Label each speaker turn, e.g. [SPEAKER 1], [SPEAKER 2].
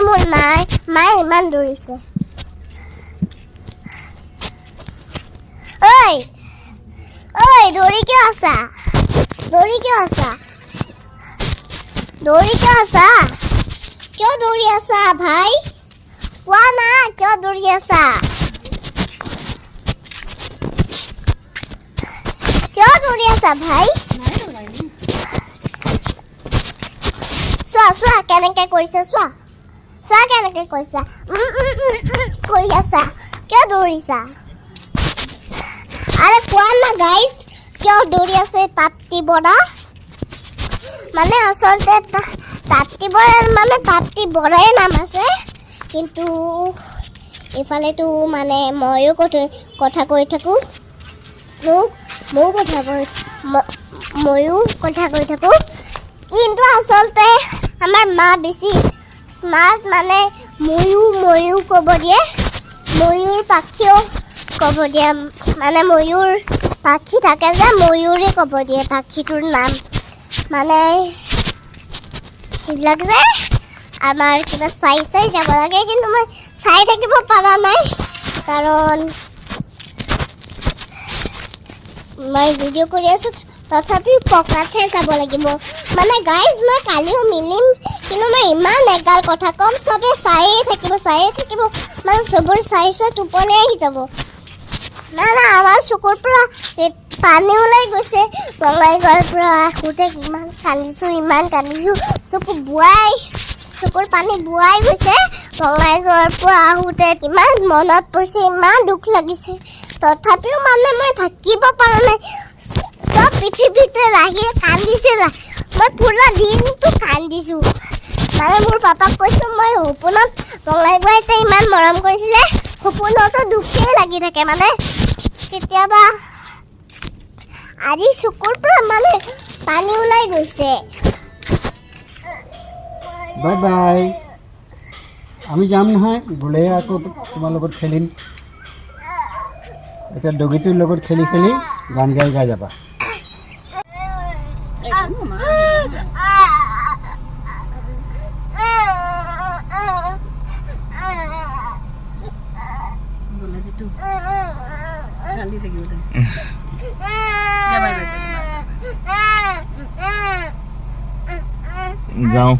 [SPEAKER 1] মোৰ মায়ে ইমান দৌৰিছে ঐ দৌৰি কিয় আছা কিয় দৌৰি আছা ভাই কোৱা না কিয় দৌৰি আছা ভাই চোৱা কেনেকে কৰিছে চোৱা কেনেকে কৰিছা কৰি আছা কিয় দৌৰিছা আৰে কোৱা না গাইজ কিয় দৌৰি আছে তাপ্তি বৰা মানে আচলতে তাপ্তি বৰাই নাম আছে কিন্তু ইফালেতো মানে ময়ো কথা কৈ থাকোঁ ময়ো কথা কৈ থাকোঁ কিন্তু আচলতে আমাৰ মা বেছি স্মাৰ্ট মানে ময়ূৰ ক'ব দিয়ে ময়ূৰ পাখিও ক'ব দিয়ে মানে ময়ূৰ পাখি থাকে যে ময়ূৰে ক'ব দিয়ে পাখিটোৰ নাম মানে সেইবিলাক যে আমাৰ কিবা চাই যাব লাগে কিন্তু মই চাই থাকিব পৰা নাই কাৰণ মই ভিডিঅ' কৰি আছোঁ তথাপি পকাতহে চাব লাগিব মানে গাইজ মই কালিও মিলিম কিন্তু মই ইমান এগাল কথা ক'ম চবে চায়ে থাকিব মানে চবৰ চাইছে টোপনি আহি যাব না আমাৰ চকুৰ পৰা পানী ওলাই গৈছে বঙাইগাঁৱৰ পৰা আহোঁতে ইমান কান্দিছোঁ চকুৰ পানী বোৱাই গৈছে বঙাইগাঁৱৰ পৰা আহোঁতে ইমান মনত পৰিছে ইমান দুখ লাগিছে তথাপিও মানে মই থাকিব পৰা নাই চব পৃথিৱীতে ৰাহিয়ে কান্দিছে মই পুৰা দিনটো কান্দিছোঁ মানে মোৰ পাপাক কৈছোঁ মই সপোনত বঙাইগাঁৱতে ইমান মৰম কৰিছিলে সপোনতো দুখেই লাগি থাকে মানে কেতিয়াবা আজি চকুৰ পৰা মানে পানী ওলাই গৈছে
[SPEAKER 2] বাই বাই আমি যাম নহয় গ'লে আকৌ তোমাৰ লগত খেলিম এতিয়া ডগীটোৰ লগত খেলি গান গাই যাবা
[SPEAKER 3] যাওঁ